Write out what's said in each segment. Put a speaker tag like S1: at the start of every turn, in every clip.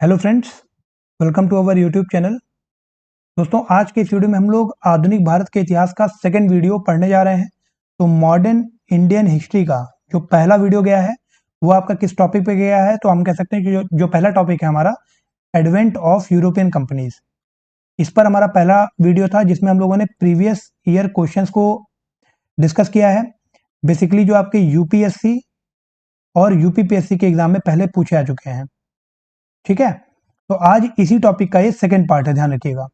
S1: Hello friends, welcome to our YouTube channel. दोस्तों, आज के इस वीडियो में हम लोग आधुनिक भारत के इतिहास का सेकंड वीडियो पढ़ने जा रहे हैं। तो मॉडर्न इंडियन हिस्ट्री का जो पहला वीडियो गया है वो आपका किस टॉपिक पे गया है, तो हम कह सकते हैं कि जो पहला टॉपिक है हमारा एडवेंट ऑफ यूरोपियन कंपनीज। इस पर हमारा पहला वीडियो था जिसमें हम लोगों ने प्रीवियस ईयर क्वेश्चंस को डिस्कस किया है। बेसिकली जो आपके यूपीएससी और यूपीपीएससी के एग्जाम में पहले पूछे आ चुके हैं। ठीक है, तो आज इसी टॉपिक का ये सेकंड पार्ट है, ध्यान रखिएगा।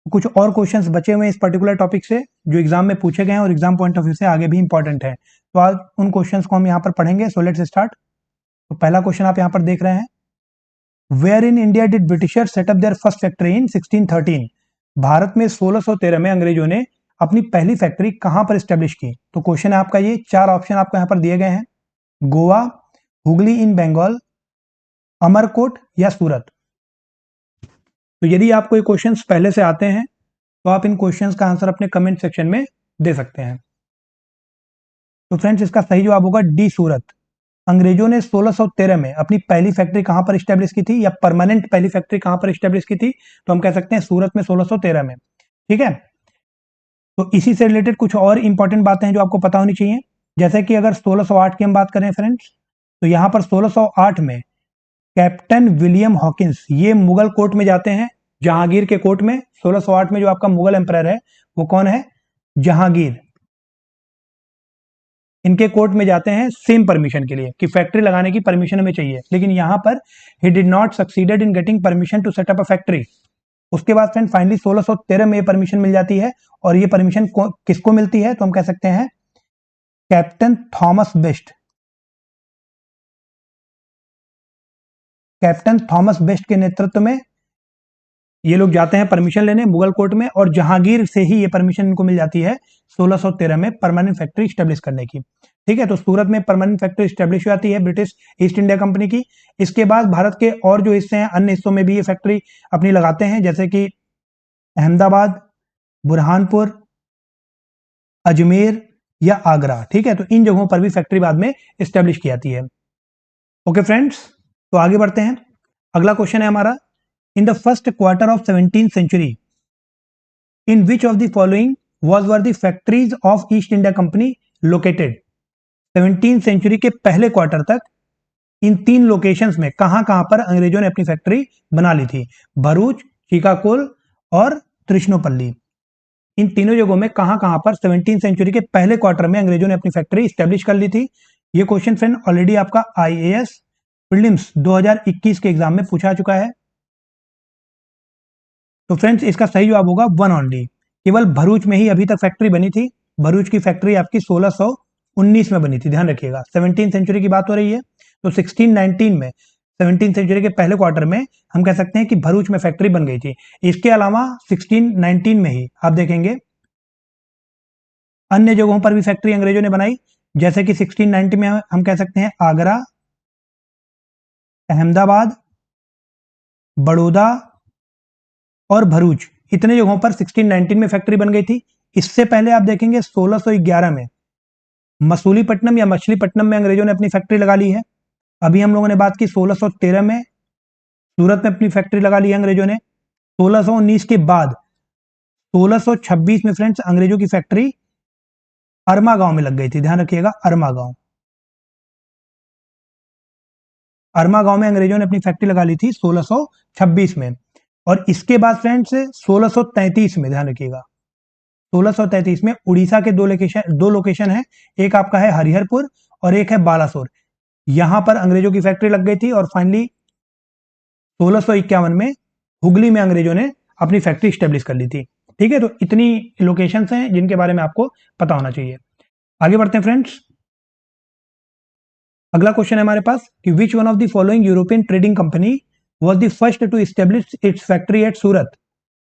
S1: कुछ और क्वेश्चंस बचे हुए हैं इस पर्टिकुलर टॉपिक से जो एग्जाम में पूछे गए हैं और एग्जाम पॉइंट ऑफ व्यू से आगे भी इंपॉर्टेंट है। तो आज उन क्वेश्चंस को हम यहाँ पर पढ़ेंगे। So let's start. तो पहला क्वेश्चन आप यहाँ पर देख रहे हैं, where in India did Britishers set up their first factory in 1613। Bharat में 1613 में अंग्रेजों ने अपनी पहली फैक्ट्री कहां पर स्टेब्लिश की। तो क्वेश्चन है आपका ये, चार ऑप्शन आपको यहाँ पर दिए गए हैं, गोवा, हुगली इन बंगाल, अमरकोट या सूरत। तो यदि आपको ये क्वेश्चंस पहले से आते हैं तो आप इन क्वेश्चंस का आंसर अपने कमेंट सेक्शन में दे सकते हैं। तो फ्रेंड्स, इसका सही जवाब होगा डी, सूरत। अंग्रेजों ने 1613 में अपनी पहली फैक्ट्री कहां पर स्टैब्लिश की थी, या परमानेंट पहली फैक्ट्री कहां पर स्टैब्लिश की थी, तो हम कह सकते हैं सूरत में 1613 में। ठीक है, तो इसी से रिलेटेड कुछ और इंपॉर्टेंट बातें हैं जो आपको पता होनी चाहिए। जैसे कि अगर 1608 की हम बात करें फ्रेंड्स, तो यहां पर 1608 में कैप्टन विलियम हॉकिंस ये मुगल कोर्ट में जाते हैं, जहांगीर के कोर्ट में। 1608 में जो आपका मुगल एम्परर है वो कौन है, जहांगीर। इनके कोर्ट में जाते हैं सेम परमिशन के लिए कि फैक्ट्री लगाने की परमिशन हमें चाहिए, लेकिन यहां पर ही did not succeeded in getting permission to set up a factory. उसके बाद फ्रेंड फाइनली 1613 में ये परमिशन मिल जाती है, और ये परमिशन किसको मिलती है, तो हम कह सकते हैं captain Thomas best. Captain Thomas best के नेतृत्व में ये लोग जाते हैं परमिशन लेने मुगल कोर्ट में, और जहांगीर से ही ये परमिशन इनको मिल जाती है 1613 में परमानेंट फैक्ट्री स्टेब्लिश करने की। ठीक है, तो सूरत में परमानेंट फैक्ट्री स्टेब्लिश हो जाती है ब्रिटिश ईस्ट इंडिया कंपनी की। इसके बाद भारत के और जो हिस्से हैं, अन्य हिस्सों में भी ये फैक्ट्री अपनी लगाते हैं, जैसे कि अहमदाबाद, बुरहानपुर, अजमेर या आगरा। ठीक है, तो इन जगहों पर भी फैक्ट्री बाद में स्टेब्लिश की जाती है। ओके फ्रेंड्स, तो आगे बढ़ते हैं। अगला क्वेश्चन है हमारा, in the first quarter of 17th century in which of the following were the factories of East India Company located। 17th century के पहले क्वार्टर तक इन तीन लोकेशंस में कहां कहां पर अंग्रेजों ने अपनी फैक्ट्री बना ली थी, भरूच, श्रीकाकुल और त्रिशुनपल्ली। इन तीनों जगहों में कहां कहां पर 17th सेंचुरी के पहले क्वार्टर में अंग्रेजों ने अपनी फैक्ट्री स्टैब्लिश कर ली थी। ये क्वेश्चन फ्रेंड ऑलरेडी आपका आईएएस प्रीलिम्स 2021 के एग्जाम में पूछा चुका है। तो फ्रेंड्स, इसका सही जवाब होगा वन ओनली। केवल भरूच में ही अभी तक फैक्ट्री बनी थी। भरूच की फैक्ट्री आपकी 1619 में बनी थी, ध्यान रखिएगा। 17th सेंचुरी की बात हो रही है, तो 1619 में 17th सेंचुरी के पहले क्वार्टर में हम कह सकते हैं कि भरूच में फैक्ट्री बन गई थी। इसके अलावा 1619 में ही आप देखेंगे अन्य जगहों पर भी फैक्ट्री अंग्रेजों ने बनाई, जैसे कि 1690 में हम कह सकते हैं आगरा, अहमदाबाद, बड़ौदा और भरूच। इतने जगहों पर 1619 में फैक्ट्री बन गई थी। इससे पहले आप देखेंगे 1611 में मसूलीपट्टनम या मछलीपट्टनम में अंग्रेजों ने अपनी फैक्ट्री लगा ली है। अभी हम लोगों ने बात की 1613 में सूरत में अपनी फैक्ट्री लगा ली है अंग्रेजों ने। 1619 के बाद 1626 में फ्रेंड्स अंग्रेजों की फैक्ट्री अरमा गांव में लग गई थी, ध्यान रखिएगा, अरमा गांव। अरमा गांव में अंग्रेजों ने अपनी फैक्ट्री लगा ली थी 1626 में। और इसके बाद फ्रेंड्स 1633 में, ध्यान रखिएगा, 1633 में उड़ीसा के दो लोकेशन है, एक आपका है हरिहरपुर और एक है बालासोर। यहां पर अंग्रेजों की फैक्ट्री लग गई थी, और फाइनली 1651 में हुगली में अंग्रेजों ने अपनी फैक्ट्री स्टेब्लिश कर ली थी। ठीक है, तो इतनी लोकेशंस हैं जिनके बारे में आपको पता होना चाहिए। आगे बढ़ते हैं फ्रेंड्स। अगला क्वेश्चन है हमारे पास कि which one of the following European trading company was the first to establish its factory at सूरत।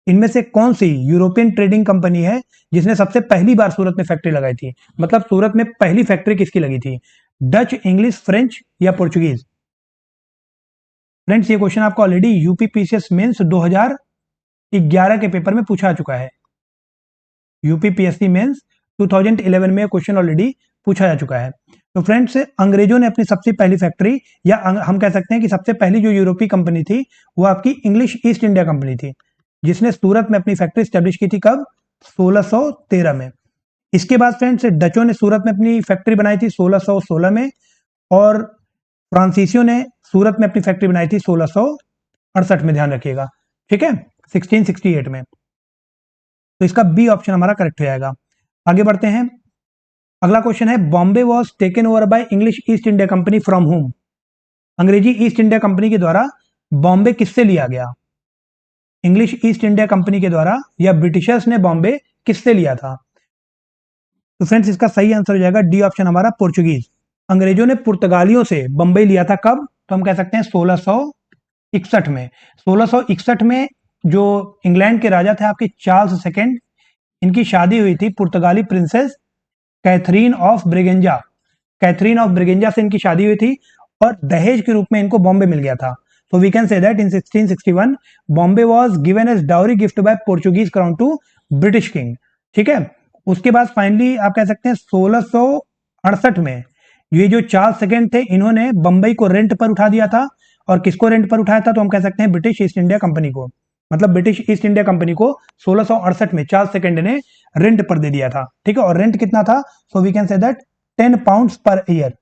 S1: इनमें से कौन सी यूरोपियन ट्रेडिंग कंपनी है जिसने सबसे पहली बार सूरत में फैक्ट्री लगाई थी, मतलब सूरत में पहली फैक्ट्री किसकी लगी थी, डच, इंग्लिश, फ्रेंच या पोर्चुगीज। फ्रेंड्स, ये क्वेश्चन आपको ऑलरेडी यूपीपीसीएस मेंस 2011 के पेपर में पूछा चुका है। यूपीपीएससी मेंस 2011 में क्वेश्चन ऑलरेडी पूछा जा चुका है। तो फ्रेंड्स, अंग्रेजों ने अपनी सबसे पहली फैक्ट्री, या हम कह सकते हैं कि सबसे पहली जो यूरोपीय कंपनी थी वो आपकी इंग्लिश ईस्ट इंडिया कंपनी थी, जिसने सूरत में अपनी फैक्ट्री स्टैब्लिश की थी। कब? 1613 में। इसके बाद फ्रेंड्स, डचों ने सूरत में अपनी फैक्ट्री बनाई थी 1616 में, और फ्रांसीसियों ने सूरत में अपनी फैक्ट्री बनाई थी 1668 में, ध्यान रखिएगा, ठीक है, 1668 में। तो इसका बी ऑप्शन हमारा करेक्ट हो जाएगा। आगे बढ़ते हैं। अगला क्वेश्चन है, Bombay was taken over by English east India company from home. अंग्रेजी ईस्ट इंडिया कंपनी के द्वारा बॉम्बे किससे लिया गया? इंग्लिश ईस्ट इंडिया कंपनी के द्वारा या ब्रिटिशर्स ने बॉम्बे किससे लिया था? तो फ्रेंड्स, इसका सही आंसर हो जाएगा डी ऑप्शन हमारा, पोर्चुगीज। अंग्रेजों ने पुर्तगालियों से बंबई लिया था। कब? तो हम कह सकते हैं 1661 में। 1661 में जो इंग्लैंड के राजा थे आपके चार्ल्स सेकेंड, इनकी शादी हुई थी पुर्तगाली princess Catherine of Braganza. Catherine of Braganza से इनकी शादी हुई थी और दहेज के रूप में इनको बॉम्बे मिल गया था। So we can say that in 1661 Bombay was given as dowry gift by Portuguese crown to British king। ठीक है, उसके बाद फाइनली आप कह सकते हैं 1668 में ये जो चार्ल्स सेकेंड थे, इन्होंने बंबई को रेंट पर उठा दिया था। और किसको रेंट पर उठाया था? तो हम कह सकते हैं ब्रिटिश ईस्ट इंडिया कंपनी को। मतलब ब्रिटिश ईस्ट इंडिया कंपनी को 1668 में चार्ल्स सेकेंड ने रेंट पर दे दिया था। ठीक है, और रेंट कितना था? So we can say that 10 pound per year.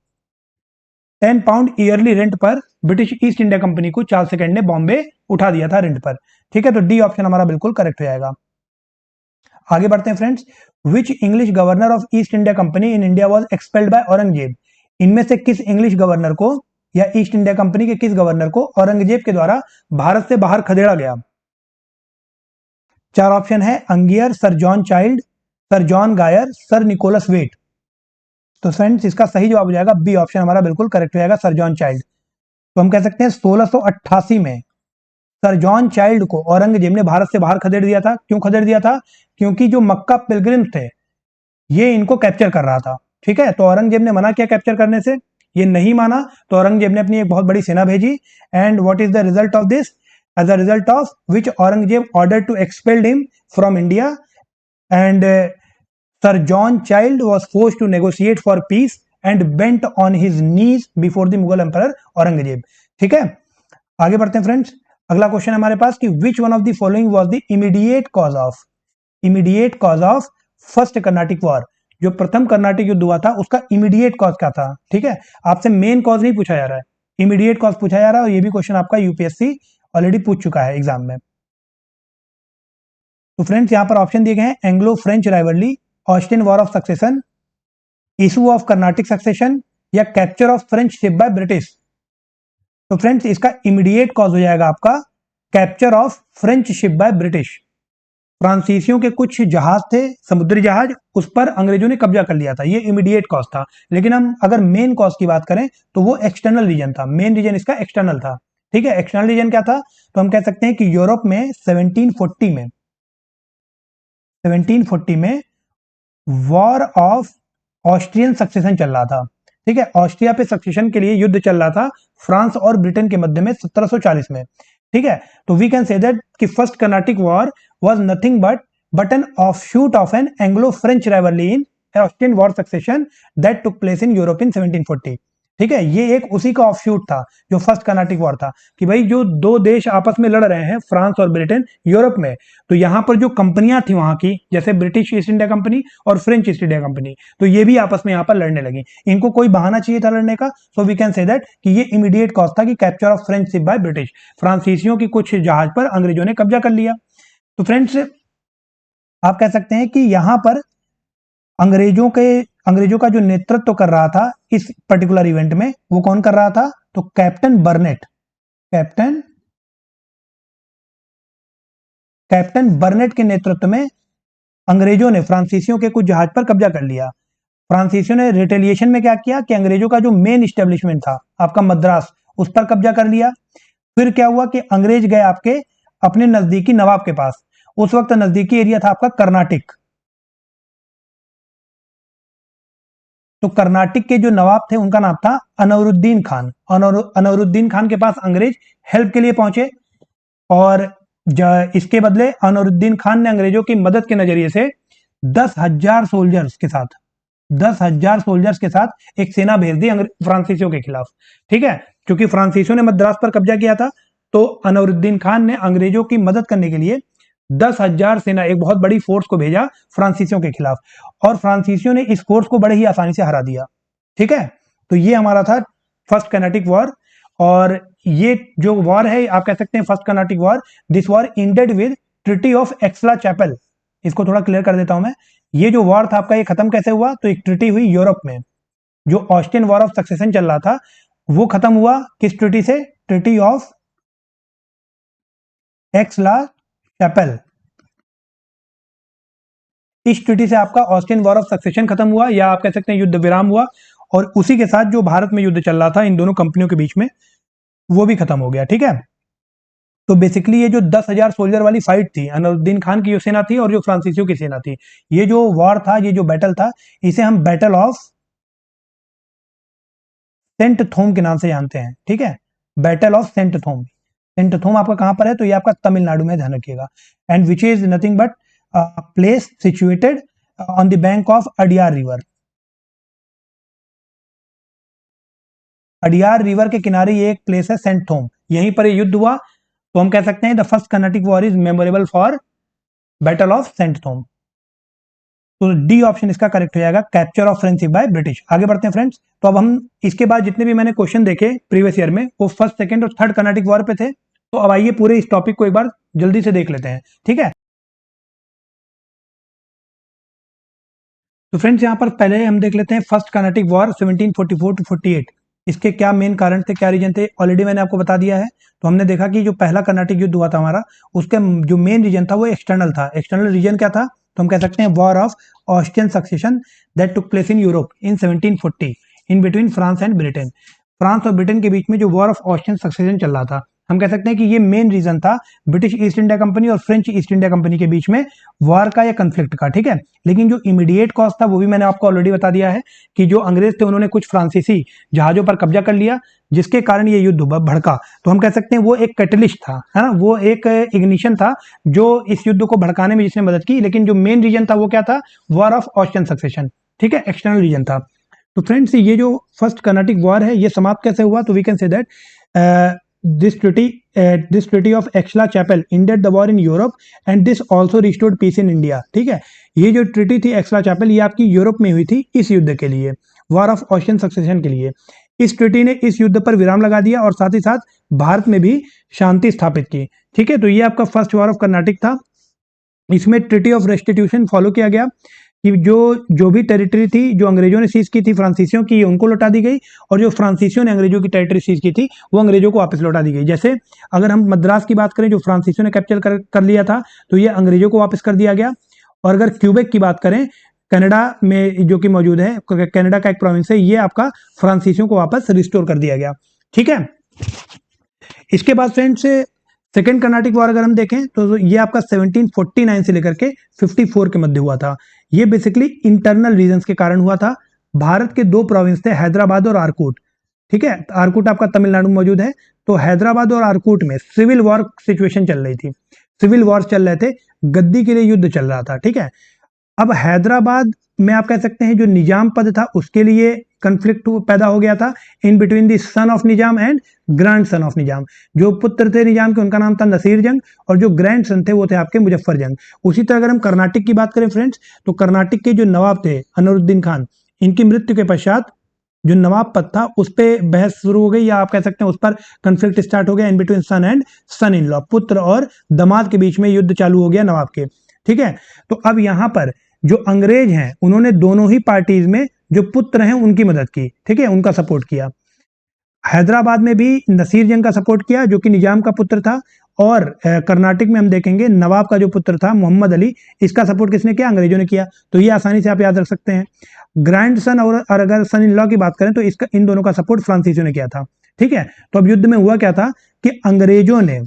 S1: 10 pound yearly rent पर ब्रिटिश ईस्ट इंडिया कंपनी को चार्ल्स सेकेंड ने बॉम्बे उठा दिया था रेंट पर। ठीक है, तो डी ऑप्शन हमारा बिल्कुल करेक्ट हो जाएगा। आगे बढ़ते हैं friends. Which English governor of East India Company in India was expelled by Aurangzeb. इनमें से किस इंग्लिश गवर्नर को या ईस्ट इंडिया कंपनी के किस गवर्नर को औरंगजेब के द्वारा भारत से बाहर खदेड़ा गया? चार ऑप्शन है, Aungier, sir John Child, sir John Gayer, sir Nicholas Waite. तो फ्रेंड्स, इसका सही जवाब हो जाएगा बी ऑप्शन हमारा बिल्कुल करेक्ट हो जाएगा, सर जॉन चाइल्ड। तो हम कह सकते हैं 1688 में सर जॉन चाइल्ड को औरंगजेब ने भारत से बाहर खदेड़ दिया था। क्यों खदेड़ दिया था? क्योंकि जो मक्का पिलग्रिम्स थे ये इनको कैप्चर कर रहा था। ठीक है, तो औरंगजेब ने मना किया कैप्चर करने से, ये नहीं माना, तो औरंगजेब ने अपनी एक बहुत बड़ी सेना भेजी। And what is the result of this? As a result of which Aurangzeb order to expel him from India, and Sir John Child was forced to negotiate for peace and bent on his knees before the Mughal Emperor Aurangzeb। ठीक है, आगे बढ़ते हैं friends. अगला question हमारे पास कि which one of the following was the immediate cause of first Carnatic war. जो प्रथम कर्नाटिक युद्ध हुआ था उसका इमीडिएट कॉज क्या था? ठीक है, आपसे मेन कॉज नहीं पूछा जा रहा है, इमीडिएट कॉज पूछा जा रहा है, और ये भी क्वेश्चन आपका यूपीएससी ऑलरेडी पूछ चुका है एग्जाम में। तो फ्रेंड्स, यहां पर ऑप्शन दिए गए हैं, Anglo French rivalry, Austrian war of succession, issue of Carnatic succession, या capture of French ship by British. तो फ्रेंड्स, इसका इमीडिएट कॉज हो जाएगा आपका capture of French ship by British. फ्रांसीसियों के कुछ जहाज थे, समुद्री जहाज, उस पर अंग्रेजों ने कब्जा कर लिया था, ये इमीडिएट कॉज था। लेकिन हम अगर मेन कॉज की बात करें तो वो एक्सटर्नल रीजन था, मेन रीजन इसका एक्सटर्नल था। ठीक है, एक्सटर्नल रीजन क्या था? तो हम कह सकते हैं कि यूरोप में 1740 में वॉर ऑफ ऑस्ट्रियन सक्सेशन चल रहा था। ठीक है, ऑस्ट्रिया पे सक्सेशन के लिए युद्ध चल रहा था फ्रांस और ब्रिटेन के मध्य में 1740 में। ठीक है, तो वी कैन से दैट कि first Carnatic war was nothing but an offshoot of an Anglo French rivalry in Austrian war succession that took place in Europe in 1740। ठीक है, ये एक उसी का ऑफशूट था जो फर्स्ट कर्नाटिक वॉर था, कि भाई जो दो देश आपस में लड़ रहे हैं, फ्रांस और ब्रिटेन यूरोप में, तो यहां पर जो कंपनियां थी वहां की, जैसे ब्रिटिश ईस्ट इंडिया कंपनी और फ्रेंच ईस्ट इंडिया कंपनी, तो ये भी आपस में यहां पर लड़ने लगी। इनको कोई बहाना चाहिए था लड़ने का, so we can say that कि ये इमीडिएट कॉज था कि capture of French ship by British. फ्रांसीसियों की कुछ जहाज पर अंग्रेजों ने कब्जा कर लिया। तो फ्रेंड्स, आप कह सकते हैं कि यहां पर अंग्रेजों का जो नेतृत्व कर रहा था इस पर्टिकुलर इवेंट में, वो कौन कर रहा था? तो कैप्टन बर्नेट के नेतृत्व में अंग्रेजों ने फ्रांसीसियों के कुछ जहाज पर कब्जा कर लिया। फ्रांसीसियों ने रिटेलिएशन में क्या किया कि अंग्रेजों का जो मेन इस्टेब्लिशमेंट था आपका मद्रास, उस पर कब्जा कर लिया। फिर क्या हुआ कि अंग्रेज गए आपके अपने नजदीकी नवाब के पास। उस वक्त नजदीकी एरिया था आपका कर्नाटिक। तो कर्नाटिक के जो नवाब थे उनका नाम था अनवरुद्दीन खान। अनवरुद्दीन खान के पास अंग्रेज हेल्प के लिए पहुंचे, और इसके बदले अनवरुद्दीन खान ने अंग्रेजों की मदद के नजरिए से 10,000 सोल्जर्स के साथ 10,000 सोल्जर्स के साथ एक सेना भेज दी फ्रांसीसियों के खिलाफ। ठीक है, क्योंकि फ्रांसीसियों ने मद्रास पर कब्जा किया था, तो अनवरुद्दीन खान ने अंग्रेजों की मदद करने के लिए 10,000 सेना, एक बहुत बड़ी फोर्स को भेजा फ्रांसीसियों के खिलाफ, और फ्रांसीसियों ने इस फोर्स को बड़े ही आसानी से हरा दिया। ठीक है, तो ये हमारा था फर्स्ट कर्नाटिक वॉर। और ये जो वॉर है, आप कह सकते हैं first Carnatic war, this war ended with treaty of Aix-la-Chapelle. इसको थोड़ा क्लियर कर देता हूं मैं। ये जो वॉर था आपका, ये खत्म कैसे हुआ? तो एक ट्रीटी हुई यूरोप में, जो ऑस्टिन वॉर ऑफ सक्सेशन चल रहा था, वो खत्म हुआ किस ट्रीटी से? Treaty of Aix-la-Chapelle. इस ट्रीटी से आपका ऑस्टिन वॉर ऑफ सक्सेशन खत्म हुआ, या आप कह सकते हैं युद्ध विराम हुआ, और उसी के साथ जो भारत में युद्ध चल रहा था इन दोनों कंपनियों के बीच में, वो भी खत्म हो गया। ठीक है, तो बेसिकली ये जो 10,000 सोल्जर वाली फाइट थी, अलाउद्दीन खान की जो सेना थी और जो फ्रांसीसियों की सेना थी, ये जो वॉर था, ये जो बैटल था, इसे हम बैटल ऑफ सेंट थोम के नाम से जानते हैं। ठीक है, बैटल ऑफ सेंट थोम। सेंट थोम आपका कहां पर है? तो ये आपका तमिलनाडु में, ध्यान रखिएगा। And which is nothing but place situated on the bank of Adyar river. Adyar river के किनारे ये एक प्लेस है सेंट थोम, यहीं पर ये युद्ध हुआ। तो हम कह सकते हैं the first Carnatic war is memorable for battle of St Thome. तो डी ऑप्शन इसका करेक्ट हो जाएगा, capture of French ship by British. आगे बढ़ते हैं फ्रेंड्स। तो अब हम इसके बाद जितने भी मैंने क्वेश्चन देखे प्रीवियस ईयर में, वो फर्स्ट, सेकंड और थर्ड कर्नाटिक वॉर पे थे। तो अब आइए पूरे इस टॉपिक को एक बार जल्दी से देख लेते हैं। ठीक है, तो फ्रेंड्स यहाँ पर पहले हम देख लेते हैं फर्स्ट कर्नाटिक वॉर 1744 टू 48। इसके क्या मेन कारण थे, क्या रीजन थे, ऑलरेडी मैंने आपको बता दिया है। तो हमने देखा कि जो पहला कर्नाटिक युद्ध हुआ था हमारा, उसका जो मेन रीजन था वो एक्सटर्नल था। एक्सटर्नल रीजन क्या था? तो हम कह सकते हैं war of Austrian succession that took place in Europe in 1740 in between France and Britain. France और ब्रिटेन के बीच में जो वॉर ऑफ ऑस्ट्रियन सक्सेशन चल रहा था, हम कह सकते हैं कि ये मेन रीजन था ब्रिटिश ईस्ट इंडिया कंपनी और फ्रेंच ईस्ट इंडिया कंपनी के बीच में वॉर का या कंफ्लिक्ट का। ठीक है, लेकिन जो इमीडिएट कॉज था वो भी मैंने आपको ऑलरेडी बता दिया है कि जो अंग्रेज थे उन्होंने कुछ फ्रांसीसी जहाजों पर कब्जा कर लिया, जिसके कारण ये युद्ध भड़का। तो हम कह सकते हैं वो एक कैटलिस्ट था, है ना, वो एक इग्निशन था जो इस युद्ध को भड़काने में जिसने मदद की। लेकिन जो मेन रीजन था वो क्या था? War of Austrian succession. ठीक है, एक्सटर्नल रीजन था। तो फ्रेंड्स, ये जो फर्स्ट कर्नाटिक वॉर है ये समाप्त कैसे हुआ? तो we can say that this treaty of Aix-la-Chapelle ended the war in Europe and this also restored peace in India। ठीक है, ये जो ट्रीटी थी एक्सला-चैपल, ये आपकी यूरोप में हुई थी इस युद्ध के लिए, वॉर ऑफ ऑस्ट्रियन सक्सेशन के लिए। इस ट्रीटी ने इस युद्ध पर विराम लगा दिया और साथ ही साथ भारत में भी शांति स्थापित की। ठीक है, तो ये आपका फर्स्ट वॉर ऑफ कर्नाटिक था। इसमें ट्रीटी ऑफ रेस्टिट्यूशन फॉलो किया गया कि जो भी टेरिटरी थी जो अंग्रेजों ने सीज की थी फ्रांसीसियों की, उनको लौटा दी गई, और जो फ्रांसीसियों ने अंग्रेजों की टेरिटरी सीज की थी वो अंग्रेजों को वापस लौटा दी गई। जैसे अगर हम मद्रास की बात करें, जो फ्रांसीसियों ने कैप्चर कर लिया था, तो ये अंग्रेजों को वापस कर दिया गया। और अगर क्यूबेक की बात करें, कनाडा में जो कि मौजूद है, कनाडा का एक प्रोविंस है, ये आपका फ्रांसीसियों को वापस रिस्टोर कर दिया गया। ठीक है, इसके बाद फ्रेंड्स सेकेंड कर्नाटिक वॉर अगर हम देखें तो ये आपका 1749 से लेकर के 54 के मध्य हुआ था। ये बेसिकली इंटरनल रीजंस के कारण हुआ था। भारत के दो प्रोविंस थे, हैदराबाद और आरकूट। ठीक है, आरकूट आपका तमिलनाडु में मौजूद है। तो हैदराबाद और आरकूट में सिविल वॉर सिचुएशन चल रही थी, सिविल वॉर चल रहे थे, गद्दी के लिए युद्ध चल रहा था। ठीक है, अब हैदराबाद में आप कह सकते हैं जो निजाम पद था उसके लिए कंफ्लिक्ट पैदा हो गया था in between the son of Nizam and grandson of Nizam. जो पुत्र थे निजाम के उनका नाम था नसीर जंग, और जो ग्रैंड सन थे वो थे आपके मुजफ्फर जंग। उसी तरह अगर हम कर्नाटक की बात करें फ्रेंड्स, तो कर्नाटक के जो नवाब थे अनवरुद्दीन खान, इनकी मृत्यु के पश्चात जो नवाब पद था उस पर बहस शुरू हो गई, या आप कह सकते हैं उस पर कंफ्लिक्ट स्टार्ट हो गया in between son and son in law. पुत्र और दामाद के बीच में युद्ध चालू हो गया नवाब के। ठीक है, तो अब यहां पर जो अंग्रेज हैं उन्होंने दोनों ही पार्टीज में जो पुत्र हैं उनकी मदद की। ठीक है, उनका सपोर्ट किया। हैदराबाद में भी नसीर जंग का सपोर्ट किया जो कि निजाम का पुत्र था, और कर्नाटक में हम देखेंगे नवाब का जो पुत्र था मोहम्मद अली, इसका सपोर्ट किसने किया? अंग्रेजों ने किया। तो ये आसानी से आप याद रख सकते हैं। ग्रैंड सन और अगर सन इन लॉ की बात करें तो इसका इन दोनों का सपोर्ट फ्रांसीसियों ने किया था। ठीक है, तो अब युद्ध में हुआ क्या था कि अंग्रेजों ने,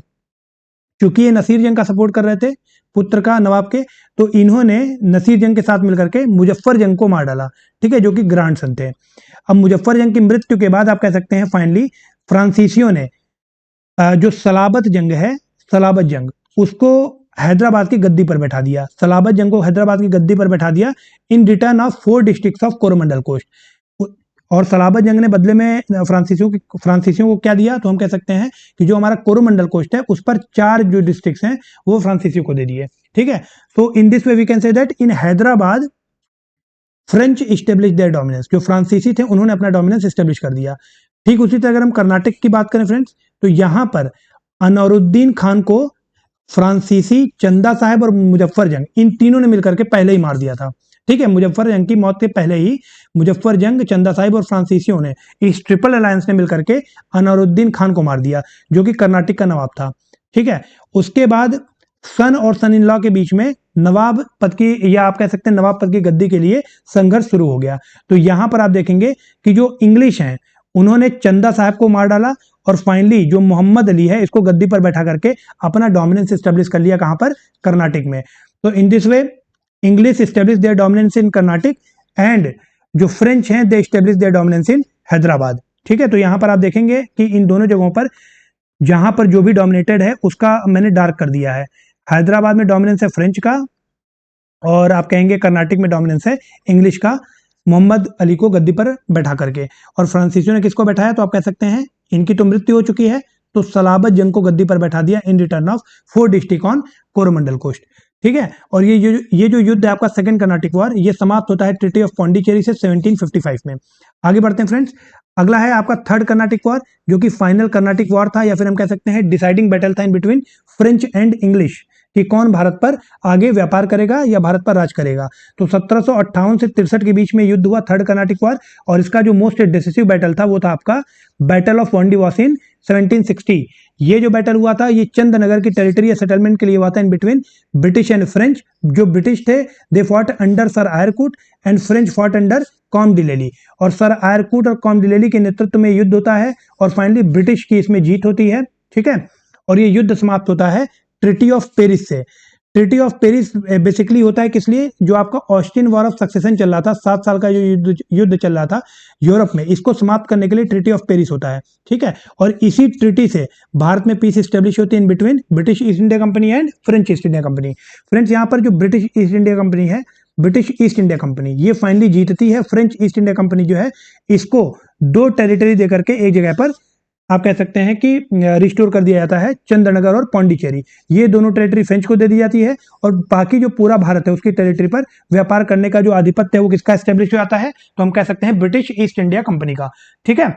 S1: चूंकि ये नसीर जंग का सपोर्ट कर रहे थे पुत्र का नवाब के, तो इन्होंने नसीर जंग के साथ मिलकर के मुजफ्फर जंग को मार डाला। ठीक है, जो कि ग्रैंड सन थे। अब मुजफ्फर जंग की मृत्यु के बाद आप कह सकते हैं फाइनली फ्रांसीसियों ने जो सलाबत जंग है, सलाबत जंग, उसको हैदराबाद की गद्दी पर बैठा दिया, सलाबत जंग को हैदराबाद की गद्दी पर बैठा दिया in return of 4 districts of Coromandel coast. और सलाबत जंग ने बदले में फ्रांसीसियों को क्या दिया, तो हम कह सकते हैं कि जो हमारा कोरोमंडल कोस्ट है उस पर 4 जो डिस्ट्रिक्ट्स हैं वो फ्रांसीसियों को दे दिए। ठीक है, तो in this way we can say that in Hyderabad French establish their dominance, जो फ्रांसीसी थे उन्होंने अपना डोमिनेंस इस्टेब्लिश कर दिया। ठीक उसी तरह अगर हम कर्नाटक की बात करें फ्रेंड्स, तो यहां पर अनवरुद्दीन खान को फ्रांसीसी, चंदा साहब और मुजफ्फर जंग, इन तीनों ने मिलकर के पहले ही मार दिया था। ठीक है, मुजफ्फर जंग की मौत के पहले ही मुजफ्फर जंग, चंदा साहिब और फ्रांसीसियों ने, इस ट्रिपल अलायंस ने मिलकर के अनवरुद्दीन खान को मार दिया, जो कि कर्नाटक का नवाब था। ठीक है, उसके बाद सन और सन इन लॉ के बीच में नवाब पद की, या आप कह सकते हैं नवाब पद की गद्दी के लिए संघर्ष शुरू हो गया। तो यहां पर आप देखेंगे कि जो इंग्लिश हैं उन्होंने चंदा साहब को मार डाला और फाइनली जो मोहम्मद अली है इसको गद्दी पर बैठा करके अपना डोमिनेंस एस्टेब्लिश कर लिया। कहां पर? कर्नाटक में। तो in this way English establish their dominance in Karnataka and जो फ्रेंच हैं they establish their dominance in Hyderabad. ठीक है, तो यहां पर आप देखेंगे कि इन दोनों जगहों पर जहां पर जो भी डोमिनेटेड है उसका मैंने डार्क कर दिया है। हैदराबाद में डोमिनेंस है फ्रेंच का, और आप कहेंगे कर्नाटक में डोमिनेंस है इंग्लिश का, मोहम्मद अली को गद्दी पर बैठा करके। और फ्रांसीसियों ने किसको बैठाया, तो आप कह सकते हैं इनकी तो मृत्यु हो चुकी है, तो सलाबत जंग को गद्दी पर बैठा दिया in return of 4 district on Coromandel coast. ठीक है, और ये जो युद्ध है आपका सेकंड कर्नाटिक वॉर, ये समाप्त होता है ट्रीटी ऑफ पौंडीचेरी से 1755 में। आगे बढ़ते हैं फ्रेंड्स, अगला है आपका थर्ड कर्नाटिक वॉर, जो कि फाइनल कर्नाटिक वॉर था, या फिर हम कह सकते हैं डिसाइडिंग बैटल था in between French and English, कि कौन भारत पर आगे व्यापार करेगा या भारत पर राज करेगा। तो 1758 से 63 के बीच में युद्ध हुआ थर्ड कर्नाटिक वॉर, और इसका जो मोस्ट डिसिसिव बैटल था वो था आपका बैटल ऑफ वांडीवास इन 1760। ये जो बैटल हुआ था ये चंदनगर की टेरिटरी या सेटलमेंट के लिए हुआ था in between British and French. जो ब्रिटिश थे they fought under sir Eyre Coote and French fought under Comte de Lally, और सर आयरकूट और कॉम डिलेली के नेतृत्व में युद्ध होता है और फाइनली ब्रिटिश की इसमें जीत होती है। ठीक है, और ये युद्ध समाप्त होता है ट्रीटी ऑफ पेरिस से। ट्रीटी ऑफ पेरिस बेसिकली होता है किस लिए, जो आपका ऑस्टिन वॉर ऑफ सक्सेशन चल रहा था, 7 साल का जो युद्ध चल रहा था यूरोप में, इसको समाप्त करने के लिए ट्रीटी ऑफ पेरिस होता है। ठीक है, और इसी ट्रीटी से भारत में पीस स्टेब्लिश होती है इन between British East India company and French east India company. Friends, यहाँ पर जो ब्रिटिश ईस्ट इंडिया कंपनी है, ब्रिटिश ईस्ट इंडिया कंपनी, ये फाइनली जीतती है। फ्रेंच ईस्ट इंडिया कंपनी जो है इसको 2 टेरिटरी देकर के एक जगह पर आप कह सकते हैं कि रिस्टोर कर दिया जाता है, चंद्रनगर और पौंडीचेरी। ये दोनों टेरिटरी फ्रेंच को दे दी जाती है, और बाकी जो पूरा भारत है उसकी टेरिटरी पर व्यापार करने का जो आधिपत्य है वो किसका एस्टेब्लिश हो जाता है, तो हम कह सकते हैं ब्रिटिश ईस्ट इंडिया कंपनी का। ठीक है,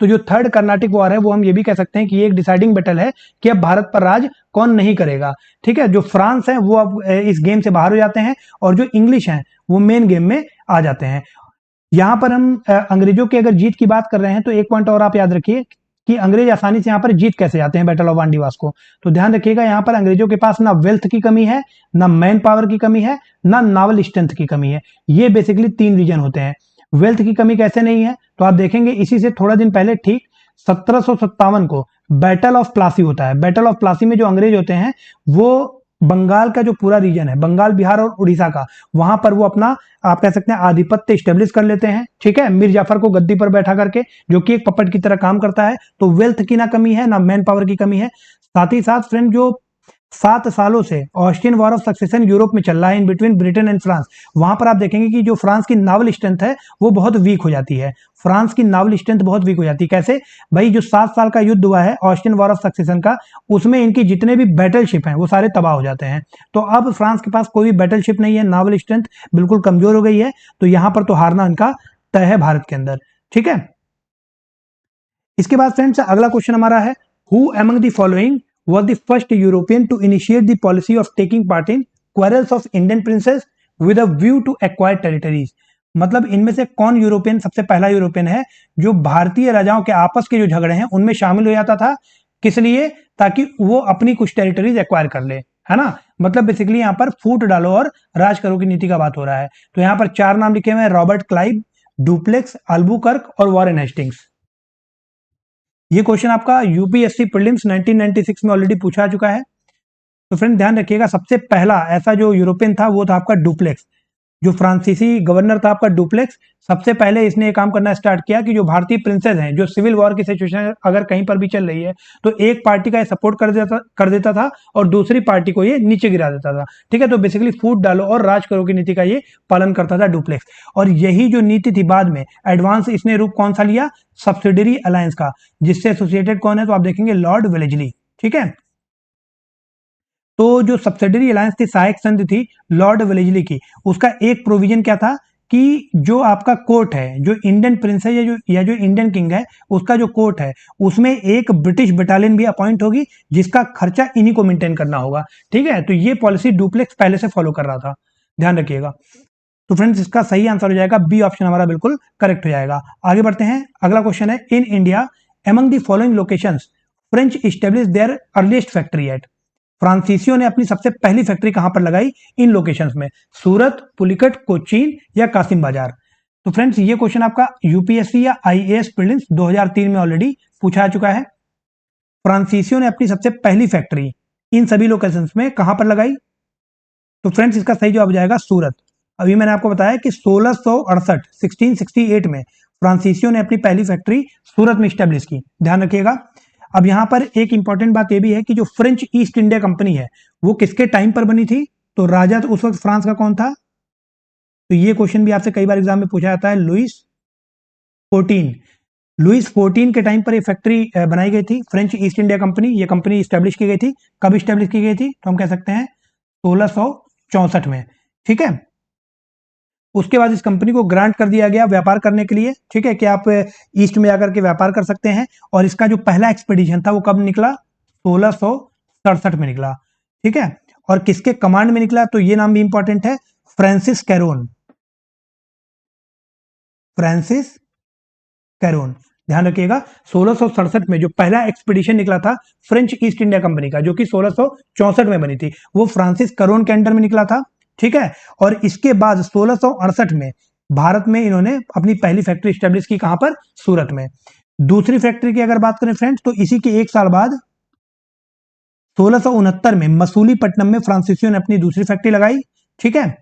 S1: तो जो थर्ड कर्नाटिक वॉर है वो हम ये भी कह सकते हैं कि ये एक डिसाइडिंग बैटल है कि अब भारत पर राज कौन नहीं करेगा। ठीक है, जो फ्रांस है वो अब इस गेम से बाहर हो जाते हैं, और जो इंग्लिश हैं वो मेन गेम में आ जाते हैं। यहां पर हम अंग्रेजों की अगर जीत की बात कर रहे हैं तो एक पॉइंट और आप याद रखिए कि अंग्रेज आसानी से यहाँ पर जीत कैसे जाते हैं बैटल ऑफ वांडीवास को। तो ध्यान रखिएगा, यहाँ पर अंग्रेजों के पास ना वेल्थ की कमी है, ना मैन पावर की कमी है, ना नावल स्ट्रेंथ की कमी है। ये बेसिकली 3 रीजन होते हैं। वेल्थ की कमी कैसे नहीं है, तो आप देखेंगे इसी से थोड़ा दिन पहले ठीक 1757 को बैटल ऑफ प्लासी होता है। बैटल ऑफ प्लासी में जो अंग्रेज होते हैं वो बंगाल का जो पूरा रीजन है, बंगाल, बिहार और उड़ीसा का, वहां पर वो अपना आप कह सकते हैं आधिपत्य स्टेब्लिश कर लेते हैं। ठीक है, मीर जाफर को गद्दी पर बैठा करके, जो कि एक पपट की तरह काम करता है। तो वेल्थ की ना कमी है, ना मैन पावर की कमी है। साथ ही साथ फ्रेंड, जो 7 सालों से Austin war of succession Europe में चल रहा है in between Britain and France, वहां पर आप देखेंगे कि जो फ्रांस की नावल स्ट्रेंथ है वो बहुत वीक हो जाती है। फ्रांस की नावल स्ट्रेंथ बहुत वीक हो जाती है। कैसे भाई, जो 7 साल का युद्ध हुआ है ऑस्टिन वॉर ऑफ सक्सेशन का, उसमें इनकी जितने भी बैटलशिप हैं वो सारे तबाह हो जाते हैं। तो अब फ्रांस के पास कोई भी बैटलशिप नहीं है, नावल स्ट्रेंथ बिल्कुल कमजोर हो गई है। तो यहां पर तो हारना इनका तय है भारत के अंदर। ठीक है, इसके बाद फ्रेंड्स अगला क्वेश्चन हमारा है, who among the following was the first European to initiate the policy of taking part in quarrels of Indian princes with a view to acquire territories। मतलब इनमें से कौन यूरोपियन सबसे पहला यूरोपियन है जो भारतीय राजाओं के आपस के जो झगड़े हैं उनमें शामिल हो जाता था, किस लिए, ताकि वो अपनी कुछ टेरिटरीज एक्वायर कर ले, है ना। मतलब बेसिकली यहाँ पर फूट डालो और राज करो की नीति का बात हो रहा है। तो यहाँ पर 4 नाम लिखे हुए हैं, रॉबर्ट क्लाइव, डुप्लेक्स, अल्बुकर्क और वॉरेन हेस्टिंग्स। ये क्वेश्चन आपका यूपीएससी प्रीलिम्स 1996 में ऑलरेडी पूछा चुका है। तो फ्रेंड ध्यान रखिएगा, सबसे पहला ऐसा जो यूरोपियन था वो था आपका डुप्लेक्स। जो फ्रांसीसी गवर्नर था आपका डुप्लेक्स, सबसे पहले इसने ये काम करना स्टार्ट किया कि जो भारतीय प्रिंसेस हैं, जो सिविल वॉर की सिचुएशन अगर कहीं पर भी चल रही है तो एक पार्टी का सपोर्ट कर देता था और दूसरी पार्टी को ये नीचे गिरा देता था। ठीक है, तो बेसिकली फूट डालो और राज करो की नीति का ये पालन करता था डुप्लेक्स। और यही जो नीति थी बाद में एडवांस इसने रूप कौन सा लिया, सब्सिडरी अलायंस का, जिससे एसोसिएटेड कौन है, तो आप देखेंगे लॉर्ड वेलेजली। ठीक है, तो जो सब्सिडरी अलायंस थी, सहायक संधि थी लॉर्ड वेलेजली की, उसका एक प्रोविजन क्या था कि जो आपका कोर्ट है, जो इंडियन प्रिंस है या जो इंडियन किंग है, उसका जो कोर्ट है उसमें एक ब्रिटिश बटालियन भी अपॉइंट होगी जिसका खर्चा इन्हीं को मेंटेन करना होगा। ठीक है, तो ये पॉलिसी डुप्लेक्स पहले से फॉलो कर रहा था, ध्यान रखिएगा। तो फ्रेंड्स इसका सही आंसर हो जाएगा बी ऑप्शन, हमारा बिल्कुल करेक्ट हो जाएगा। आगे बढ़ते हैं, अगला क्वेश्चन है, in India among the following locations French establish their earliest factory at. फ्रांसीसियों ने अपनी सबसे पहली फैक्ट्री कहां पर लगाई इन लोकेशंस में, सूरत, पुलिकट, कोचीन या कासिम बाजार। तो फ्रेंड्स ये क्वेश्चन आपका यूपीएससी या आईएएस प्रीलिम्स 2003 में ऑलरेडी पूछा चुका है। फ्रांसीसियों ने अपनी सबसे पहली फैक्ट्री इन सभी लोकेशंस में कहां पर लगाई, तो फ्रेंड्स इसका सही जवाब जाएगा सूरत। अभी मैंने आपको बताया कि 1668 में फ्रांसीसियों ने अपनी पहली फैक्ट्री सूरत में स्टैब्लिश की, ध्यान रखिएगा। अब यहां पर एक इंपॉर्टेंट बात यह भी है कि जो फ्रेंच ईस्ट इंडिया कंपनी है वो किसके टाइम पर बनी थी, तो राजा तो उस वक्त फ्रांस का कौन था, तो ये क्वेश्चन भी आपसे कई बार एग्जाम में पूछा जाता है, लुइस 14। लुइस 14 के टाइम पर ये फैक्ट्री बनाई गई थी, फ्रेंच ईस्ट इंडिया कंपनी, ये कंपनी स्टैब्लिश की गई थी। कब स्टैब्लिश की गई थी, तो हम कह सकते हैं 1664 में। ठीक है, उसके बाद इस कंपनी को ग्रांट कर दिया गया व्यापार करने के लिए। ठीक है, कि आप ईस्ट में जाकर के व्यापार कर सकते हैं। और इसका जो पहला एक्सपेडिशन था वो कब निकला, 1667 में निकला। ठीक है, और किसके कमांड में निकला, तो ये नाम भी इंपॉर्टेंट है, फ्रांसिस कैरोन। फ्रांसिस कैरोन, ध्यान रखिएगा। 1667 में जो पहला एक्सपीडिशन निकला था फ्रेंच ईस्ट इंडिया कंपनी का, जो कि 1664 में बनी थी, वो फ्रांसिस कैरोन के अंडर में निकला था। ठीक है, और इसके बाद 1668 में भारत में इन्होंने अपनी पहली फैक्ट्री स्टैब्लिश की, कहां पर, सूरत में। दूसरी फैक्ट्री की अगर बात करें फ्रेंड्स, तो इसी के एक साल बाद 1669 में मसूलीपट्टनम में फ्रांसीसियों ने अपनी दूसरी फैक्ट्री लगाई। ठीक है,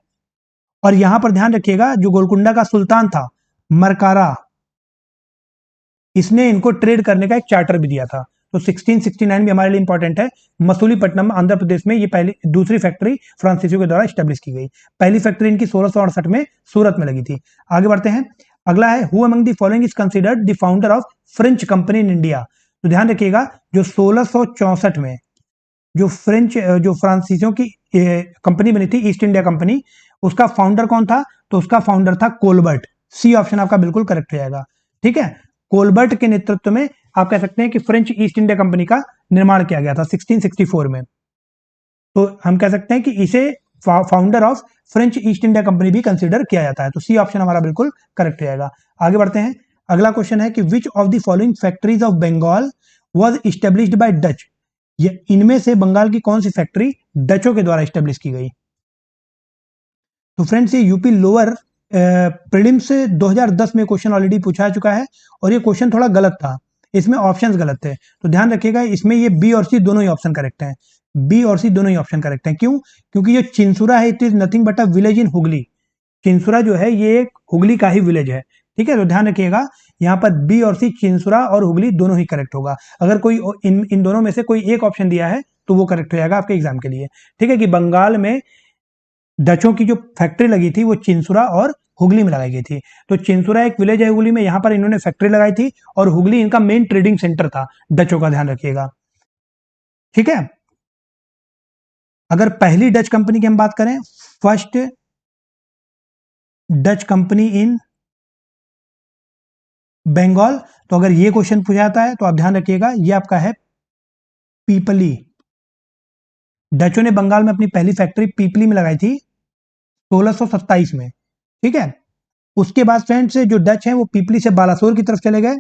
S1: और यहां पर ध्यान रखिएगा, जो गोलकुंडा का सुल्तान था मरकारा, इसने इनको ट्रेड करने का एक चार्टर भी दिया था। तो 1669 भी हमारे लिए इंपॉर्टेंट है। मसूलीपट्टनम आंध्र प्रदेश में ये पहली दूसरी फैक्ट्री फ्रांसीसियों के द्वारा स्टैब्लिश की गई। पहली फैक्ट्री इनकी 1668 में सूरत में लगी थी। आगे बढ़ते हैं, अगला है, who among the following is considered the founder of French company in India. तो ध्यान रखिएगा, जो 1664 में जो फ्रांसीसियों की कंपनी बनी थी, ईस्ट इंडिया कंपनी, उसका फाउंडर कौन था, तो उसका फाउंडर था कोलबर्ट। सी ऑप्शन आपका बिल्कुल करेक्ट हो जाएगा। ठीक है, कोलबर्ट के नेतृत्व में आप कह सकते हैं कि फ्रेंच ईस्ट इंडिया कंपनी का निर्माण किया गया था 1664 में। तो हम कह सकते हैं कि इसे founder of French east India company भी कंसीडर किया जाता है। तो सी ऑप्शन हमारा बिल्कुल करेक्ट हो जाएगा। आगे बढ़ते हैं, अगला क्वेश्चन है कि which of the following factories of Bengal was established by Dutch. ये इनमें से बंगाल की कौन सी फैक्ट्री डचों के द्वारा एस्टेब्लिश की गई। तो फ्रेंड्स ये यूपी लोअर प्रीलिम्स से 2010 में क्वेश्चन ऑलरेडी पूछा चुका है, और ये क्वेश्चन थोड़ा गलत था, इसमें ऑप्शंस गलत थे। तो ध्यान रखिएगा, इसमें ये बी और सी दोनों ही ऑप्शन करेक्ट हैं। बी और सी दोनों ही ऑप्शन करेक्ट हैं। क्यों, क्योंकि ये चिंसुरा है, it is nothing but a village in Hooghly. Chinsurah जो है ये एक हुगली का ही विलेज है। ठीक है, तो ध्यान रखिएगा, यहाँ पर बी और सी, चिंसुरा और हुगली दोनों ही करेक्ट होगा। अगर कोई इन दोनों में से कोई एक ऑप्शन दिया है तो वो करेक्ट हो जाएगा आपके एग्जाम के लिए। ठीक है, कि बंगाल में डचों की जो फैक्ट्री लगी थी वो चिंसुरा और हुगली में लगाई गई थी। तो चिंसुरा एक विलेज है हुगली में, यहां पर इन्होंने फैक्ट्री लगाई थी, और हुगली इनका मेन ट्रेडिंग सेंटर था डचों का, ध्यान रखिएगा। ठीक है, अगर पहली डच कंपनी की हम बात करें, first Dutch company in Bengal, तो अगर ये क्वेश्चन पूछा जाता है तो आप ध्यान रखिएगा, ये आपका है पीपली। डचों ने बंगाल में अपनी पहली फैक्ट्री पीपली में लगाई थी 1627 में। ठीक है, उसके बाद फ्रेंड्स जो डच हैं वो पीपली से बालासोर की तरफ चले गए।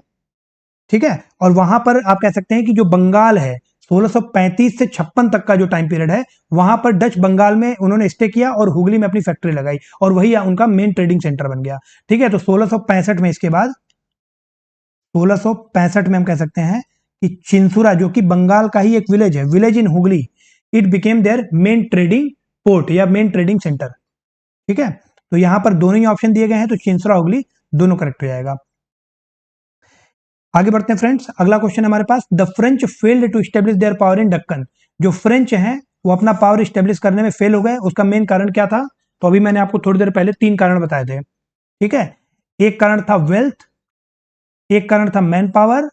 S1: ठीक है, और वहां पर आप कह सकते हैं कि जो बंगाल है 1635 से 56 तक का जो टाइम पीरियड है, वहां पर डच बंगाल में उन्होंने स्टे किया और हुगली में अपनी फैक्ट्री लगाई, और वही उनका मेन ट्रेडिंग सेंटर बन गया। ठीक है, तो 1665 में, इसके बाद 1665 में हम कह सकते हैं कि चिंसुरा, जो कि बंगाल का ही एक विलेज है, village in Hooghly, it became their main trading port या मेन ट्रेडिंग सेंटर। ठीक है, तो यहां पर दोनों ही ऑप्शन दिए गए हैं, तो चिंसरा हुगली दोनों करेक्ट हो जाएगा। आगे बढ़ते हैं फ्रेंड्स, अगला क्वेश्चन हमारे पास, the French failed to establish their power in Deccan. जो फ्रेंच हैं वो अपना पावर स्टेब्लिश करने में फेल हो गए, उसका मेन कारण क्या था? तो अभी मैंने आपको थोड़ी देर पहले 3 कारण बताए थे, ठीक है। एक कारण था वेल्थ, एक कारण था मैन पावर,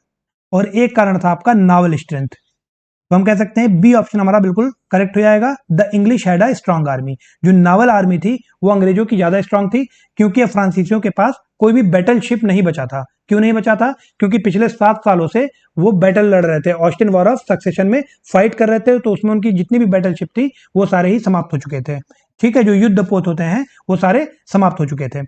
S1: और एक कारण था आपका नावल स्ट्रेंथ। तो हम कह सकते हैं बी ऑप्शन हमारा बिल्कुल करेक्ट हो जाएगा। The English had a strong army. जो नावल आर्मी थी वो अंग्रेजों की ज्यादा स्ट्रांग थी, क्योंकि फ्रांसीसियों के पास कोई भी बैटल शिप नहीं बचा था। क्यों नहीं बचा था? क्योंकि पिछले 7 सालों से वो बैटल लड़ रहे थे, ऑस्टिन वॉर ऑफ सक्सेशन में फाइट कर रहे थे, तो उसमें उनकी जितनी भी बैटल शिप थी वो सारे ही समाप्त हो चुके थे, ठीक है। जो युद्ध पोत होते हैं वो सारे समाप्त हो चुके थे,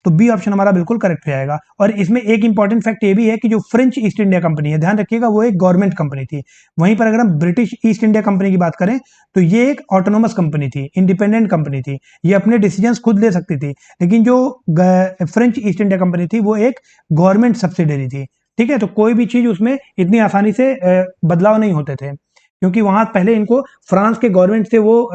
S1: तो बी ऑप्शन हमारा बिल्कुल करेक्ट हो जाएगा। और इसमें एक इंपॉर्टेंट फैक्ट ये भी है कि जो फ्रेंच ईस्ट इंडिया कंपनी है, ध्यान रखिएगा, वो एक गवर्नमेंट कंपनी थी। वहीं पर अगर हम ब्रिटिश ईस्ट इंडिया कंपनी की बात करें तो ये एक ऑटोनोमस कंपनी थी, इंडिपेंडेंट कंपनी थी, ये अपने डिसीजंस खुद ले सकती थी। लेकिन जो फ्रेंच ईस्ट इंडिया कंपनी थी वो एक गवर्नमेंट सब्सिडरी थी, ठीक है। तो कोई भी चीज उसमें इतनी आसानी से बदलाव नहीं होते थे, क्योंकि वहां पहले इनको फ्रांस के गवर्नमेंट से वो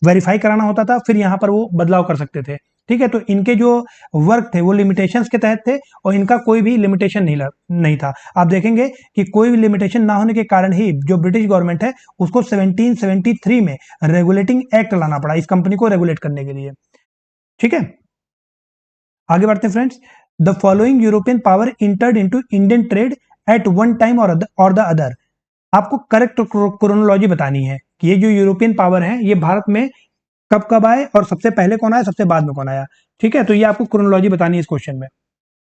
S1: वेरीफाई कराना होता था, फिर यहाँ पर वो बदलाव कर सकते थे, ठीक है। तो इनके जो वर्क थे वो लिमिटेशंस के तहत थे, और इनका कोई भी लिमिटेशन नहीं था। आप देखेंगे कि कोई भी लिमिटेशन ना होने के कारण ही जो ब्रिटिश गवर्नमेंट है उसको 1773 में रेगुलेटिंग एक्ट लाना पड़ा इस कंपनी को रेगुलेट करने के लिए, ठीक है। आगे बढ़ते हैं friends, the following European power entered into Indian trade at one time और द अदर। आपको करेक्ट क्रोनोलॉजी बतानी है कि ये जो यूरोपियन पावर है ये भारत में कब कब आए और सबसे पहले कौन आया, सबसे बाद में कौन आया, ठीक है। तो ये आपको क्रोनोलॉजी बतानी है इस क्वेश्चन में,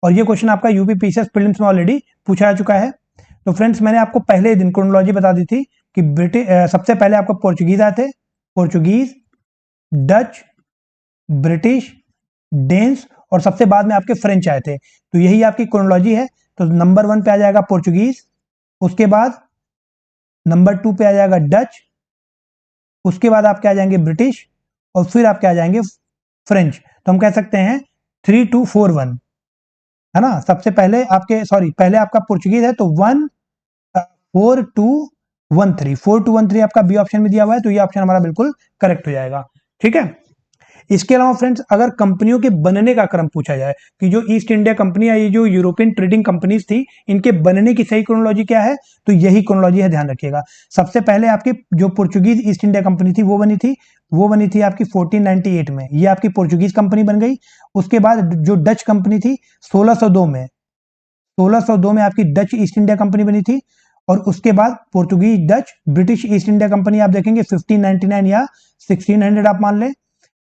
S1: और ये क्वेश्चन आपका यूपी पीसीएस प्रीलिम्स में ऑलरेडी पूछा जा चुका है। तो फ्रेंड्स मैंने आपको पहले दिन क्रोनोलॉजी बता दी थी कि ब्रिटिश सबसे पहले आपको पोर्चुगीज आए थे, पोर्चुगीज, डच, ब्रिटिश, डेन्स, और सबसे बाद में आपके फ्रेंच आए थे। तो यही आपकी क्रोनोलॉजी है। तो नंबर 1 पे आ जाएगा पोर्चुगीज, उसके बाद नंबर 2 पे आ जाएगा डच, उसके बाद आप क्या आ जाएंगे ब्रिटिश, और फिर आप क्या आ जाएंगे फ्रेंच। तो हम कह सकते हैं 3241, है ना। सबसे पहले आपके पहले आपका पोर्चुगीज है, तो 4213 आपका बी ऑप्शन में दिया हुआ है, तो ये ऑप्शन हमारा बिल्कुल करेक्ट हो जाएगा, ठीक है। इसके अलावा फ्रेंड्स अगर कंपनियों के बनने का क्रम पूछा जाए कि जो ईस्ट इंडिया कंपनी या ये जो यूरोपियन ट्रेडिंग कंपनीज थी इनके बनने की सही क्रोनोलॉजी क्या है, तो यही क्रोनोलॉजी है, ध्यान रखिएगा। सबसे पहले आपकी जो पोर्चुगीज ईस्ट इंडिया कंपनी थी वो बनी थी आपकी 1498 में, ये आपकी पोर्चुगीज कंपनी बन गई। उसके बाद जो डच कंपनी थी 1602 में आपकी डच ईस्ट इंडिया कंपनी बनी थी, और उसके बाद Portuguese, Dutch, British East India company आप देखेंगे 1599 या 1600 आप मान लें।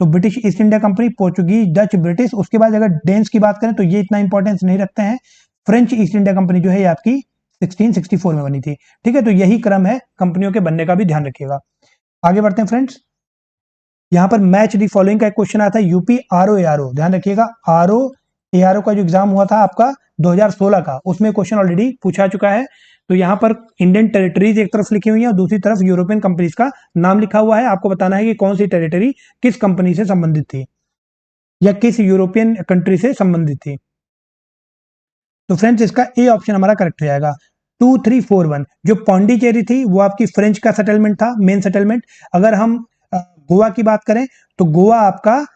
S1: तो British East India company, Portuguese, Dutch, British, उसके बाद अगर डेन्स की बात करें तो ये इतना इंपॉर्टेंस नहीं रखते हैं। फ्रेंच ईस्ट इंडिया कंपनी जो है ये आपकी 1664 में बनी थी, ठीक है। तो यही क्रम है कंपनियों के बनने का, भी ध्यान रखिएगा। आगे बढ़ते हैं फ्रेंड्स, यहां पर मैच दी फॉलोइंग का एक क्वेश्चन आता है, यूपी आरओ एआरओ, ध्यान रखिएगा। आरओ एआरओ का जो एग्जाम हुआ था आपका 2016 का, उसमें क्वेश्चन ऑलरेडी पूछा चुका है। तो यहां पर इंडियन टेरिटरीज एक तरफ लिखी हुई है और दूसरी तरफ यूरोपियन कंपनीज का नाम लिखा हुआ है। आपको बताना है कि कौन सी टेरिटरी किस कंपनी से संबंधित थी या किस यूरोपियन कंट्री से संबंधित थी। तो फ्रेंड्स इसका ए ऑप्शन हमारा करेक्ट हो जाएगा। 2341 जो पौंडीचेरी थी वो आपकी फ्रेंच का सेटलमेंट था, मेन सेटलमेंट। अगर हम गोवा की बात करें तो गोवा आपका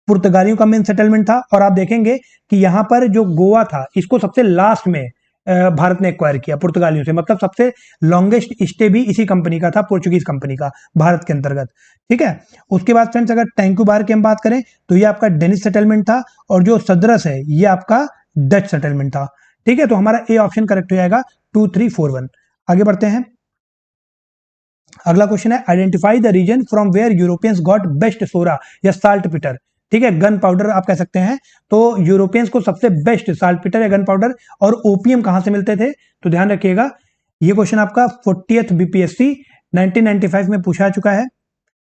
S1: पुर्तगालियों का मेन सेटलमेंट था, और आप देखेंगे कि यहां पर जो गोवा था इसको सबसे लास्ट में भारत ने एक्वायर किया पुर्तगालियों से, मतलब सबसे लॉन्गेस्ट स्टे भी इसी कंपनी का था, पोर्चुगीज कंपनी का, भारत के अंतर्गत, ठीक है। उसके बाद फ्रेंड्स अगर टैंक्यूबार की हम बात करें तो ये आपका डेनिश सेटलमेंट था, और जो सदरस है ये आपका डच सेटलमेंट था, ठीक है। तो हमारा ए ऑप्शन करेक्ट हो जाएगा 2341। आगे बढ़ते हैं, अगला क्वेश्चन है, identify the region from where Europeans got best सोरा या साल्ट पीटर, ठीक है, गन पाउडर आप कह सकते हैं। तो यूरोपियंस को सबसे बेस्ट साल्ट पीटर या गन पाउडर और ओपीएम कहां से मिलते थे, तो ध्यान रखिएगा ये क्वेश्चन आपका 40th बीपीएससी 1995 में पूछा चुका है।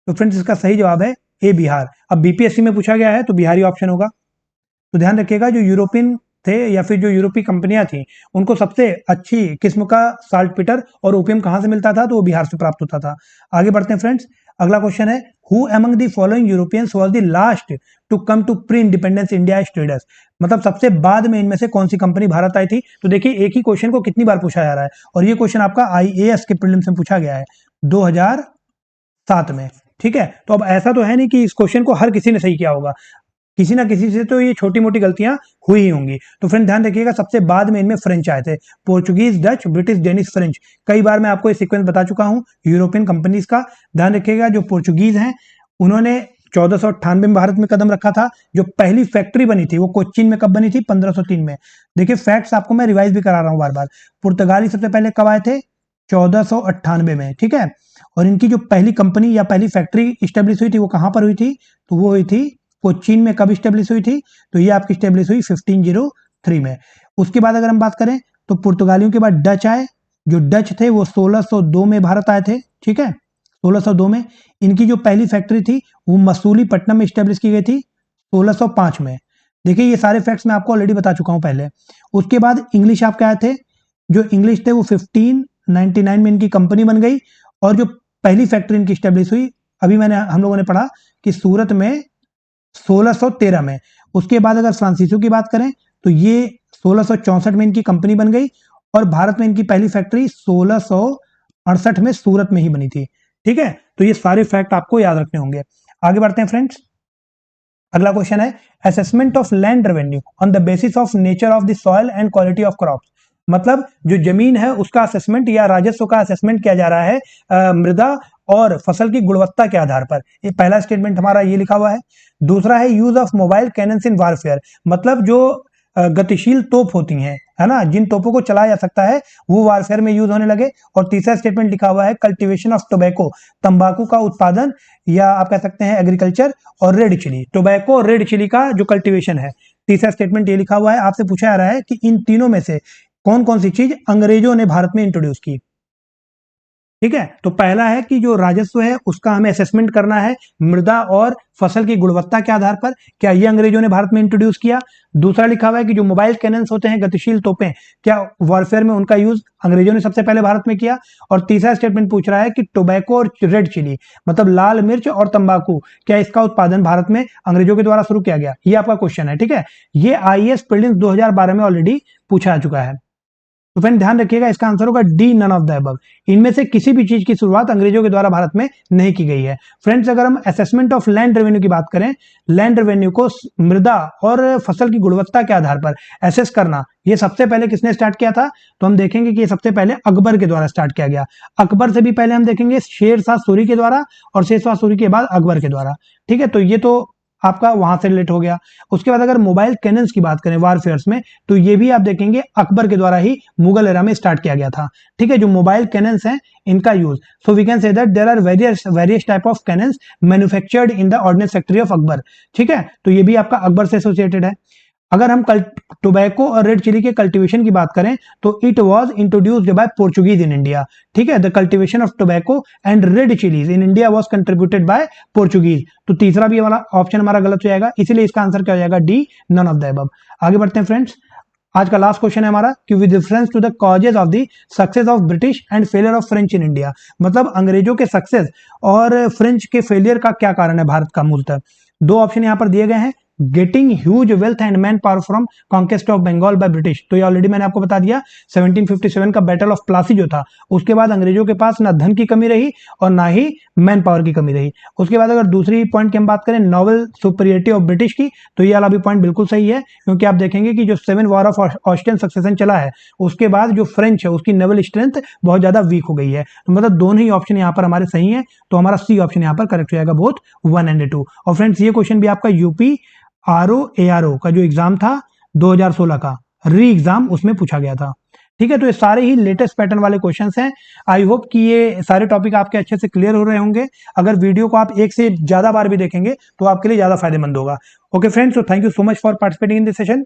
S1: तो फ्रेंड्स इसका सही जवाब है ए, बिहार। अब बीपीएससी में पूछा गया है तो बिहारी ऑप्शन होगा। तो ध्यान रखिएगा जो यूरोपियन थे या फिर जो यूरोपीय कंपनियां थी उनको सबसे अच्छी किस्म का साल्ट पीटर और ओपियम कहां से मिलता था, तो वो बिहार से प्राप्त होता था। आगे बढ़ते हैं फ्रेंड्स, अगला क्वेश्चन है, who among the following Europeans was the last to come to pre independence India traders, मतलब सबसे बाद में इनमें से कौन सी कंपनी भारत आई थी। तो देखिए एक ही क्वेश्चन को कितनी बार पूछा जा रहा है, और ये क्वेश्चन आपका आईएएस के प्रीलिम्स में पूछा गया है 2007 में, ठीक है, तो अब ऐसा तो है नहीं कि इस क्वेश्चन को हर किसी ने सही किया होगा, किसी ना किसी से तो ये छोटी मोटी गलतियां हुई ही होंगी। तो फ्रेंड ध्यान रखिएगा, सबसे बाद में इनमें फ्रेंच आए थे, Portuguese, Dutch, British, Danish, French. कई बार मैं आपको ये सीक्वेंस बता चुका हूं यूरोपियन कंपनीज का। ध्यान रखिएगा, जो पोर्चुगीज हैं उन्होंने 1498 में भारत में कदम रखा था। जो पहली फैक्ट्री बनी थी वो कोच्चिन में कब बनी थी? 1503 में। देखिए फैक्ट्स आपको मैं रिवाइज भी करा रहा हूं बार बार। पुर्तगाली सबसे पहले कब आए थे? 1498 में, ठीक है। और इनकी जो पहली कंपनी या पहली फैक्ट्री स्टेब्लिश हुई थी वो कहां पर हुई थी? तो वो हुई थी कोच्चिन में। कब स्टेब्लिश हुई थी? तो ये आपकी स्टेब्लिश हुई 1503 में। उसके बाद अगर हम बात करें तो पुर्तगालियों के बाद डच आए। जो डच थे वो 1602 में भारत आए थे, ठीक है, 1602 में। इनकी जो पहली फैक्ट्री थी वो मसूलीपट्टनम में स्टेब्लिश की गई थी 1605 में। देखिए ये सारे फैक्ट्स मैं आपको ऑलरेडी बता चुका हूं पहले। उसके बाद इंग्लिश आपके आए थे। जो इंग्लिश थे वो 1599 में इनकी कंपनी बन गई। और जो पहली फैक्ट्री इनकी स्टेब्लिश हुई, अभी हम लोगों ने पढ़ा कि सूरत में 1613 में। उसके बाद अगर फ्रांसीसियों की बात करें तो ये 1664 में इनकी कंपनी बन गई। और भारत में इनकी पहली फैक्ट्री 1668 में सूरत में ही बनी थी, ठीक है। तो ये सारे फैक्ट आपको याद रखने होंगे। आगे बढ़ते हैं फ्रेंड्स। अगला क्वेश्चन है assessment of land revenue on the basis of nature of the soil and quality of crops. मतलब जो जमीन है उसका असेसमेंट या राजस्व का असेसमेंट किया जा रहा है मृदा और फसल की गुणवत्ता के आधार पर। ये पहला स्टेटमेंट हमारा ये लिखा हुआ है। दूसरा है use of mobile cannons in warfare, मतलब जो गतिशील तोप होती हैं, है ना, जिन तोपों को चलाया जा सकता है वो वारफेयर में यूज होने लगे। और तीसरा स्टेटमेंट लिखा हुआ है कल्टीवेशन ऑफ टोबैको, तंबाकू का उत्पादन या आप कह सकते हैं एग्रीकल्चर, और रेड चिली, टोबैको और रेड चिली का जो कल्टीवेशन है। तीसरा स्टेटमेंट ये लिखा हुआ है। आपसे पूछा जा रहा है कि इन तीनों में से कौन कौन सी चीज अंग्रेजों ने भारत में इंट्रोड्यूस की, ठीक है। तो पहला है कि जो राजस्व है उसका हमें असेसमेंट करना है मृदा और फसल की गुणवत्ता के आधार पर, क्या ये अंग्रेजों ने भारत में इंट्रोड्यूस किया। दूसरा लिखा हुआ है कि जो मोबाइल कैनन्स होते हैं, गतिशील तोपें, क्या वॉरफेयर में उनका यूज अंग्रेजों ने सबसे पहले भारत में किया। और तीसरा स्टेटमेंट पूछ रहा है कि टोबैको और रेड चिली, मतलब लाल मिर्च और तंबाकू, क्या इसका उत्पादन भारत में अंग्रेजों के द्वारा शुरू किया गया। ये आपका क्वेश्चन है, ठीक है। ये आईएएस प्रीलिम्स 2012 में ऑलरेडी पूछा जा चुका है। तो फ्रेंड ध्यान रखिएगा, इसका आंसर होगा D, none of the above. इनमें से किसी भी चीज की शुरुआत अंग्रेजों के द्वारा भारत में नहीं की गई है। फ्रेंड्स अगर हम असेसमेंट ऑफ लैंड रेवेन्यू की बात करें, लैंड रेवेन्यू को मृदा और फसल की गुणवत्ता के आधार पर एसेस करना, ये सबसे पहले किसने स्टार्ट किया था? तो हम देखेंगे कि ये सबसे पहले अकबर के द्वारा स्टार्ट किया गया। अकबर से भी पहले हम देखेंगे शेर शाह सूरी के द्वारा, और शेर शाह सूरी के बाद अकबर के द्वारा, ठीक है। तो ये तो आपका वहां से रिलेट हो गया। उसके बाद अगर मोबाइल कैनन्स की बात करें वारफेयर्स में, तो ये भी आप देखेंगे अकबर के द्वारा ही मुगल एरा में स्टार्ट किया गया था, ठीक है। जो मोबाइल कैनन्स हैं इनका use, so we can say that there are various type of cannons manufactured in the ordnance factory of Akbar, ठीक है। तो ये भी आपका अकबर से एसोसिएटेड है। अगर हम टोबैको और रेड चिली के कल्टीवेशन की बात करें तो it was introduced by Portuguese in India, ठीक है। The cultivation of tobacco and red chillies in India was contributed bye Portuguese. तो तीसरा भी वाला ऑप्शन हमारा गलत हो जाएगा, इसीलिए इसका आंसर क्या हो जाएगा? D, none of the above. आगे बढ़ते हैं फ्रेंड्स। आज का लास्ट क्वेश्चन है हमारा कि with reference to the causes of the success of British and failure of French in India, मतलब अंग्रेजों के सक्सेस और फ्रेंच के फेलियर का क्या कारण है भारत का मूलतः। दो ऑप्शन यहां पर दिए गए हैं, getting huge wealth and man power from conquest of Bengal by British. तो ये ऑलरेडी मैंने आपको बता दिया, 1757 का बैटल ऑफ प्लासी जो था, उसके बाद अंग्रेजों के पास ना धन की कमी रही और ना ही मैन पावर की कमी रही। उसके बाद अगर दूसरी पॉइंट की हम बात करें नॉवल सुपीरियरिटी ऑफ ब्रिटिश की, तो ये वाला भी पॉइंट बिल्कुल सही है, क्योंकि आप देखेंगे कि जो 7 वॉर ऑफ ऑस्ट्रियन सक्सेशन चला है उसके बाद जो फ्रेंच है उसकी नेवल स्ट्रेंथ बहुत ज्यादा वीक हो गई है। तो मतलब दोनों ही ऑप्शन यहाँ पर हमारे सही है, तो हमारा सी ऑप्शन यहाँ पर करेक्ट हो जाएगा, बोथ 1 एंड 2। और फ्रेंड्स ये क्वेश्चन भी आपका यूपी आरओ का जो एग्जाम था 2016 का री एग्जाम, उसमें पूछा गया था, ठीक है। तो ये सारे ही लेटेस्ट पैटर्न वाले क्वेश्चंस हैं। आई होप कि ये सारे टॉपिक आपके अच्छे से क्लियर हो रहे होंगे। अगर वीडियो को आप एक से ज्यादा बार भी देखेंगे तो आपके लिए ज्यादा फायदेमंद होगा। Okay friends, so thank you so much for participating in this session.